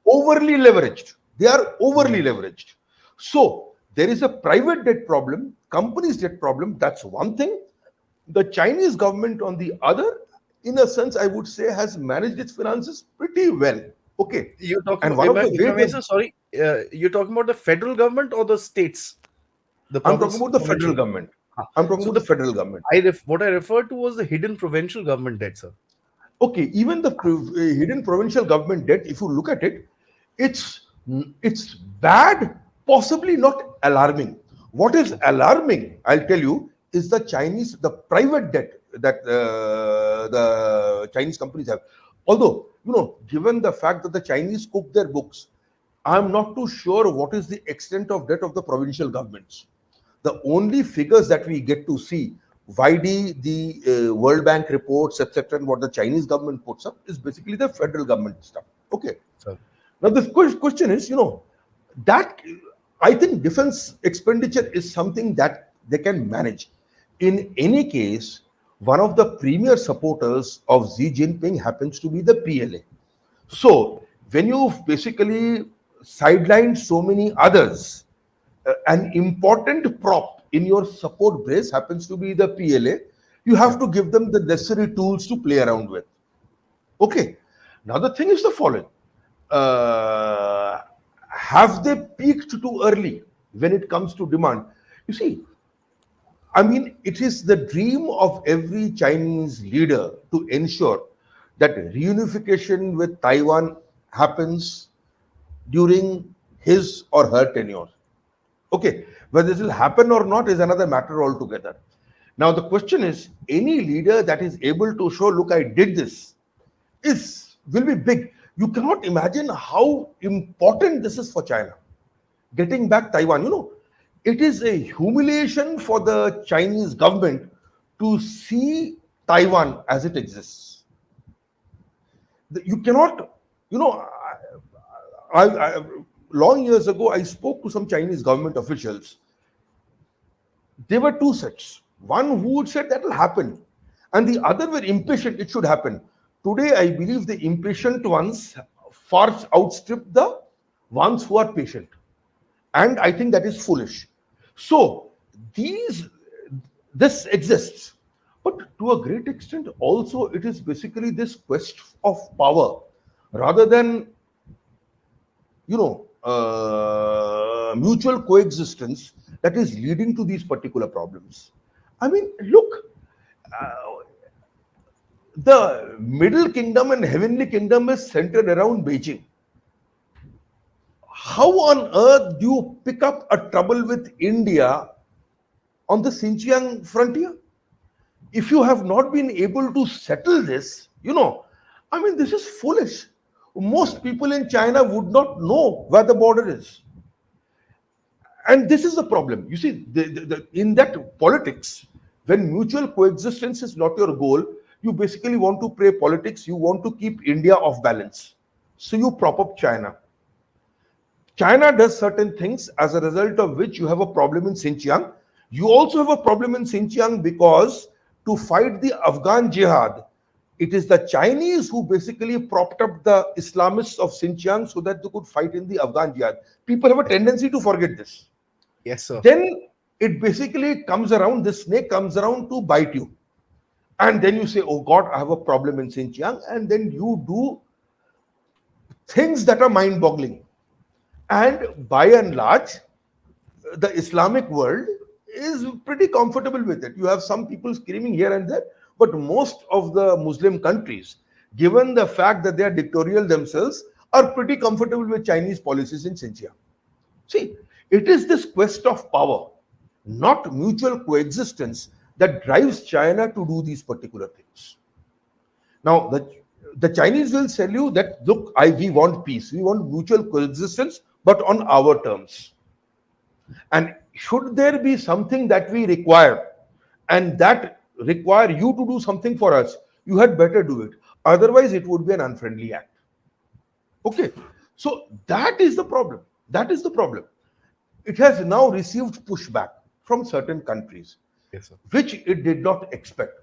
overly leveraged. They are overly Mhm. leveraged. So there is a private debt problem, companies debt problem. That's one thing. The Chinese government, on the other, in a sense, I would say, has managed its finances pretty well. Okay. You're talking And about, one of the if I ways may they, say, sorry, you're talking about the federal government or the states, the I'm talking about the federal provincial? government. Ah, I'm talking so about the federal government. what I referred to was the hidden provincial government debt, sir. Okay, even the hidden provincial government debt, if you look at it, it's bad, possibly not alarming. What is Okay. alarming, I'll tell you, is the private debt that the Chinese companies have. Although, given the fact that the Chinese cook their books, I'm not too sure what is the extent of debt of the provincial governments. The only figures that we get to see, YD, the World Bank reports, etc., and what the Chinese government puts up is basically the federal government stuff. Okay. So, Now the question is, that I think defense expenditure is something that they can manage. In any case, one of the premier supporters of Xi Jinping happens to be the PLA. So when you basically sideline so many others, an important prop in your support base happens to be the PLA, you yeah. have to give them the necessary tools to play around with. Okay. Now the thing is the following. Uh, have they peaked too early when it comes to demand? You see, I mean, it is the dream of every Chinese leader to ensure that reunification with Taiwan happens during his or her tenure. Okay, whether this will happen or not is another matter altogether. Now, the question is any leader that is able to show, look, I did this, is will be big. You cannot imagine how important this is for China. Getting back Taiwan, it is a humiliation for the Chinese government to see Taiwan as it exists. You cannot, you know, long years ago, I spoke to some Chinese government officials. There were two sets. One who said that will happen, and the other were impatient it should happen. Today, I believe the impatient ones far outstrip the ones who are patient. And I think that is foolish. So, these this exists. But to a great extent, also, it is basically this quest of power rather than mutual coexistence that is leading to these particular problems. I mean, look, the Middle Kingdom and Heavenly Kingdom is centered around Beijing. How on earth do you pick up a trouble with India on the Xinjiang frontier? If you have not been able to settle this, I mean, this is foolish. Most people in China would not know where the border is. And this is the problem. You see, in that politics, when mutual coexistence is not your goal, you basically want to play politics, you want to keep India off balance. So you prop up China. China does certain things as a result of which you have a problem in Xinjiang. You also have a problem in Xinjiang because to fight the Afghan jihad, it is the Chinese who basically propped up the Islamists of Xinjiang so that they could fight in the Afghan jihad. People have a Yes, sir. tendency to forget this. Yes, sir. Then it basically comes around, this snake comes around to bite you. And then you say, oh God, I have a problem in Xinjiang. And then you do things that are mind boggling. And by and large, the Islamic world is pretty comfortable with it. You have some people screaming here and there, but most of the Muslim countries, given the fact that they are dictatorial themselves, are pretty comfortable with Chinese policies in Xinjiang. See, it is this quest of power, not mutual coexistence, that drives China to do these particular things. Now, the Chinese will tell you that, look, we want peace, we want mutual coexistence, but on our terms. And should there be something that we require and that require you to do something for us, you had better do it. Otherwise, it would be an unfriendly act. Okay. So that is the problem. That is the problem. It has now received pushback from certain countries, Yes, sir. which it did not expect.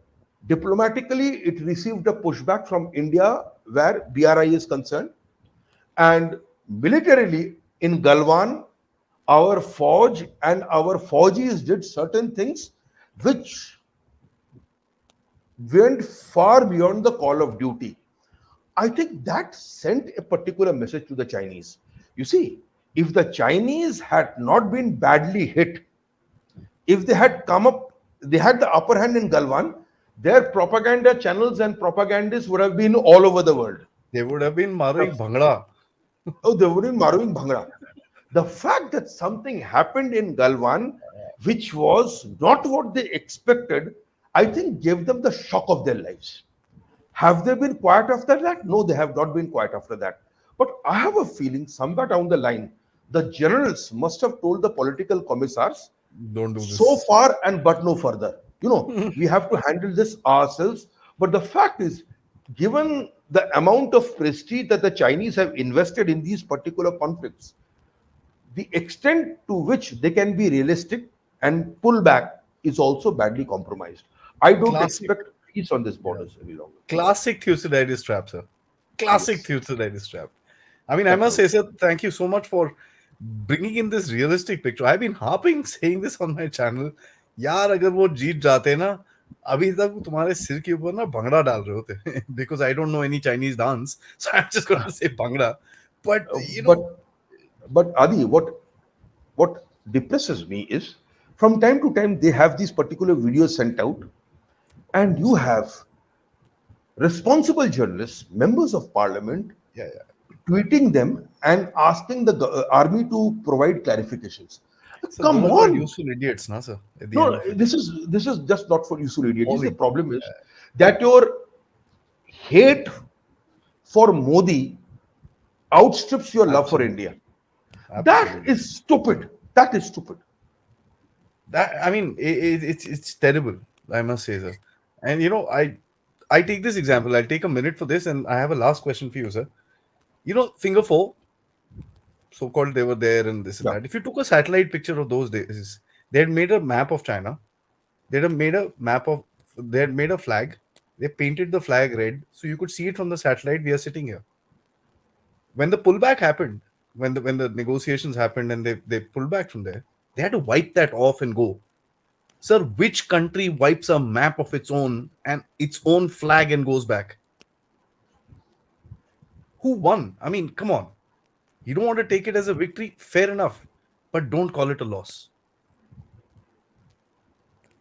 Diplomatically, it received a pushback from India where BRI is concerned, and militarily in Galwan, our Fauj and our Faujis did certain things which went far beyond the call of duty. I think that sent a particular message to the Chinese. You see, if the Chinese had not been badly hit, if they had come up, they had the upper hand in Galwan, their propaganda channels and propagandists would have been all over the world. They would have been maruing bhangra. Oh, they were in Maruing Bhangra. The fact that something happened in Galwan, which was not what they expected, I think gave them the shock of their lives. Have they been quiet after that? No, they have not been quiet after that. But I have a feeling somewhere down the line, the generals must have told the political commissars, Don't do so this. far and but no further. We have to handle this ourselves. But the fact is, given the amount of prestige that the Chinese have invested in these particular conflicts, the extent to which they can be realistic and pull back is also badly compromised. I don't Classic. expect peace on these Yeah. borders any longer. Classic Thucydides trap, sir. Classic Yes, Thucydides trap. I mean, I must say, absolutely. sir, thank you so much for bringing in this realistic picture. I've been harping saying this on my channel. यार अगर वो जीत जाते ना अभी तक वो तुम्हारे सिर के ऊपर ना भंगड़ा डाल रहे होते because I don't know any Chinese dance, so I'm just going to say bhangra. But Uh, but but Adi, what depresses me is from time to time they have these particular videos sent out, and you have responsible journalists, members of parliament, yeah, yeah. tweeting them and asking the army to provide clarifications. So Come those are called on. useful idiots, na sir. At the end No, of it, this is just not for useful idiots. The falling. problem is that your hate for Modi outstrips your love for Absolutely, India. That absolutely. is stupid. That is stupid. That I mean, it's terrible. I must say, sir. And I take this example. I'll take a minute for this, and I have a last question for you, sir. Finger four, so called, they were there and this and Yeah. that. If you took a satellite picture of those days, they had made a map of China. They had made a map of. They had made a flag. They painted the flag red, so you could see it from the satellite. We are sitting here. When the pullback happened, when the negotiations happened, and they pulled back from there, they had to wipe that off and go. Sir, which country wipes a map of its own and its own flag and goes back? Who won? I mean, come on. You don't want to take it as a victory? Fair enough. But don't call it a loss.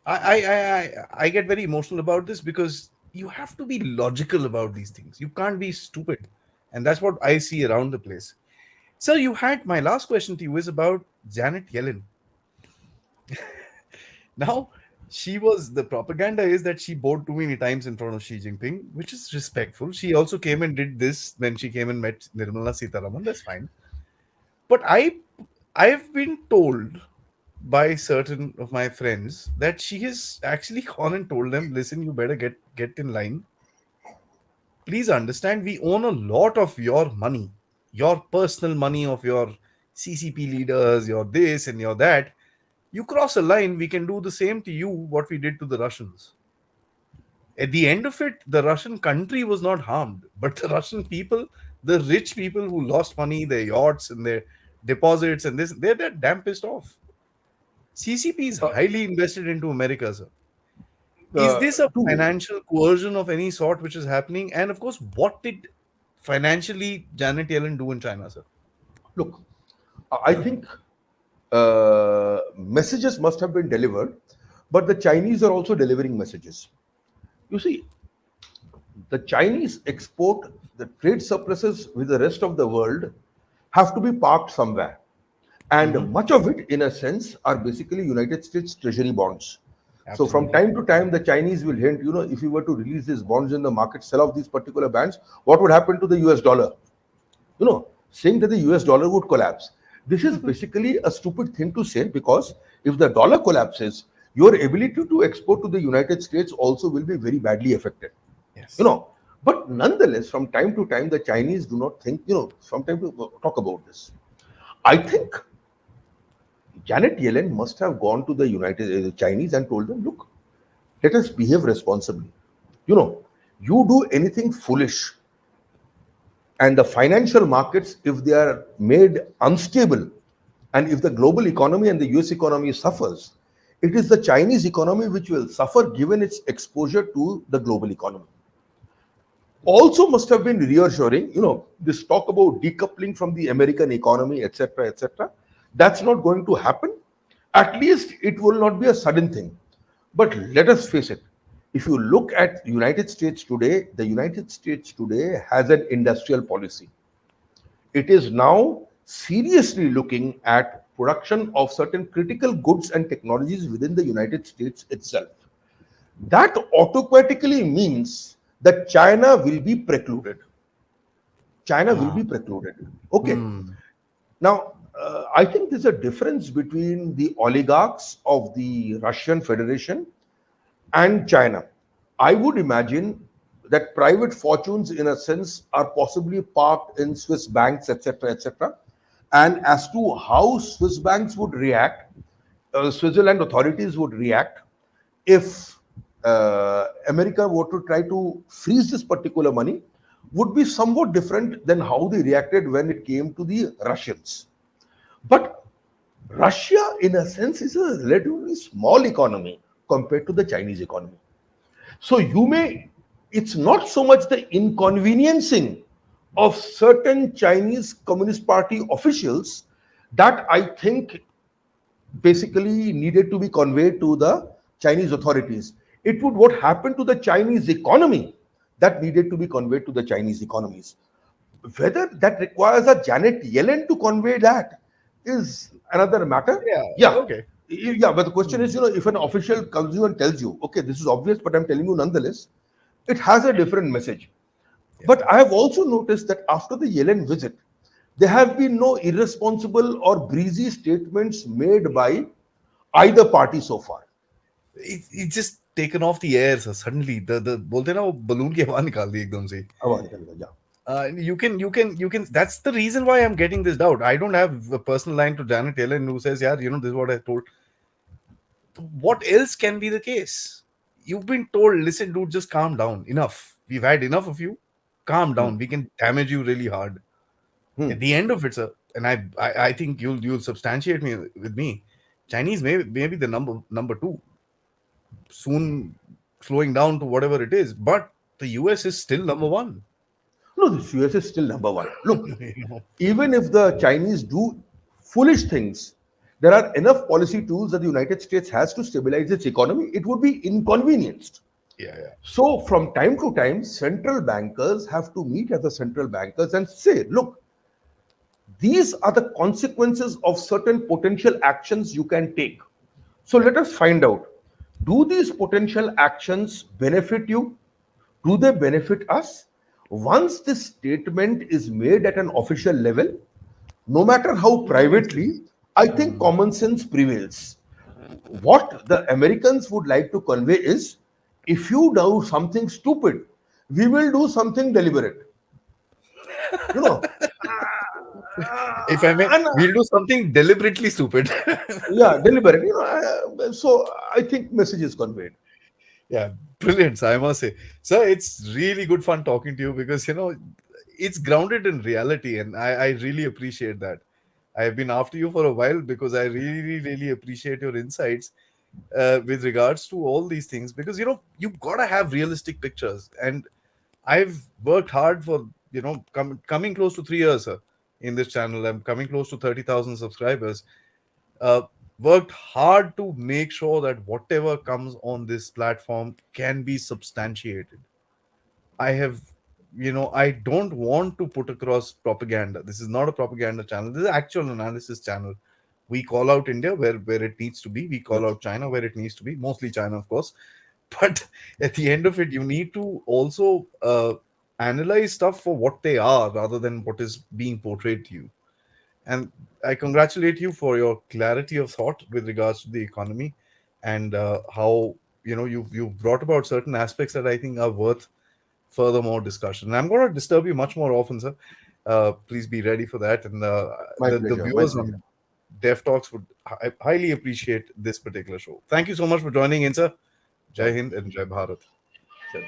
I get very emotional about this because you have to be logical about these things. You can't be stupid. And that's what I see around the place. Sir, you had my last question to you is about Janet Yellen. Now, she was the propaganda is that she bowed too many times in front of Xi Jinping, which is respectful. She also came and did this when she came and met Nirmala Sitaraman. That's fine. But I've been told by certain of my friends that she has actually gone and told them, listen, you better get in line. Please understand, we own a lot of your money, your personal money of your CCP leaders, your this and your that. You cross a line, we can do the same to you what we did to the Russians. At the end of it, the Russian country was not harmed, but the Russian people, the rich people who lost money, their yachts and their deposits and this, they're damn pissed off. CCP is Uh, highly invested into America, sir. Is this a to financial coercion of any sort which is happening? And of course, what did financially Janet Yellen do in China, sir? look, I think messages must have been delivered, but the Chinese are also delivering messages. You see, the Chinese export the trade surpluses with the rest of the world have to be parked somewhere. And Hmm. much of it, in a sense, are basically United States Treasury bonds. So from Absolutely. time to time, the Chinese will hint, if you were to release these bonds in the market, sell off these particular bands, what would happen to the US dollar? Saying that the US dollar would collapse. This is basically a stupid thing to say, because if the dollar collapses, your ability to export to the United States also will be very badly affected. You Yes. know, but nonetheless, from time to time, the Chinese do not think, sometimes to talk about this. I think Janet Yellen must have gone to the Chinese and told them, look, let us behave responsibly. You know, you do anything foolish, and the financial markets, if they are made unstable, and if the global economy and the US economy suffers, it is the Chinese economy which will suffer, given its exposure to the global economy. Also must have been reassuring, this talk about decoupling from the American economy, etc., etc. That's not going to happen. At least it will not be a sudden thing. But let us face it. If you look at United States today, the United States today has an industrial policy. It is now seriously looking at production of certain critical goods and technologies within the United States itself. That automatically means that China will be precluded. China will Ah. be precluded. Okay. Hmm. Now, I think there's a difference between the oligarchs of the Russian Federation and China. I would imagine that private fortunes, in a sense, are possibly parked in Swiss banks, etc., etc. And as to how Swiss banks would react, Switzerland authorities would react if America were to try to freeze this particular money, would be somewhat different than how they reacted when it came to the Russians. But Russia, in a sense, is a relatively small economy compared to the Chinese economy. So it's not so much the inconveniencing of certain Chinese Communist Party officials that I think basically needed to be conveyed to the Chinese authorities. It would what happened to the Chinese economy that needed to be conveyed to the Chinese economies. Whether that requires a Janet Yellen to convey that is another matter. Yeah. Yeah. Okay. Yeah, but the question is, Hmm. if an official comes you and tells you, okay, this is obvious, but I'm telling you nonetheless, it has a different message. Yeah. But I have also noticed that after the Yellen visit, there have been no irresponsible or breezy statements made by either party so far. It's just taken off the air, sir. Suddenly, the बोलते हैं ना वो balloon की हवा निकाल दी एकदम से. अब निकल गया, yeah. You can. That's the reason why I'm getting this doubt. I don't have a personal line to Janet Yellen who says, "Yeah, this is what I told." What else can be the case? You've been told, "Listen, dude, just calm down. Enough. We've had enough of you. Calm Hmm. down. We can damage you really hard." Hmm. At the end of it, sir, and I think you'll substantiate me with me. Chinese maybe the number two, soon slowing down to whatever it is, but the US is still number one. No, the US is still number one. Look, you know? even if the Chinese do foolish things, there are enough policy tools that the United States has to stabilize its economy. It would be inconvenienced. Yeah, yeah. So, from time to time, central bankers have to meet as the central bankers and say, look, these are the consequences of certain potential actions you can take. So, Yeah. let us find out, do these potential actions benefit you? Do they benefit us? Once this statement is made at an official level, no matter how privately, I think Hmm. common sense prevails. What the Americans would like to convey is, if you do something stupid, we will do something deliberate. You know, If I may, and we'll do something deliberately stupid. yeah, deliberate. So I think message is conveyed. Yeah, brilliant. So I must say, sir, it's really good fun talking to you because it's grounded in reality, and I really appreciate that. I have been after you for a while because I really, really appreciate your insights with regards to all these things because you've got to have realistic pictures, and I've worked hard for coming close to 3 years, sir, in this channel. I'm coming close to 30,000 subscribers. uh, Worked hard to make sure that whatever comes on this platform can be substantiated. I have, I don't want to put across propaganda. This is not a propaganda channel. This is an actual analysis channel We call out India where it needs to be. We call Yes. out China where it needs to be. Mostly China, of course. But at the end of it, you need to also analyze stuff for what they are rather than what is being portrayed to you. And I congratulate you for your clarity of thought with regards to the economy, and how you've brought about certain aspects that I think are worth further more discussion. And I'm going to disturb you much more often, sir. Please be ready for that. And My the pleasure. My viewers pleasure. on Dev Talks would highly appreciate this particular show. Thank you so much for joining in, sir. Jai Thank you. Hind and Jai Bharat. Sure.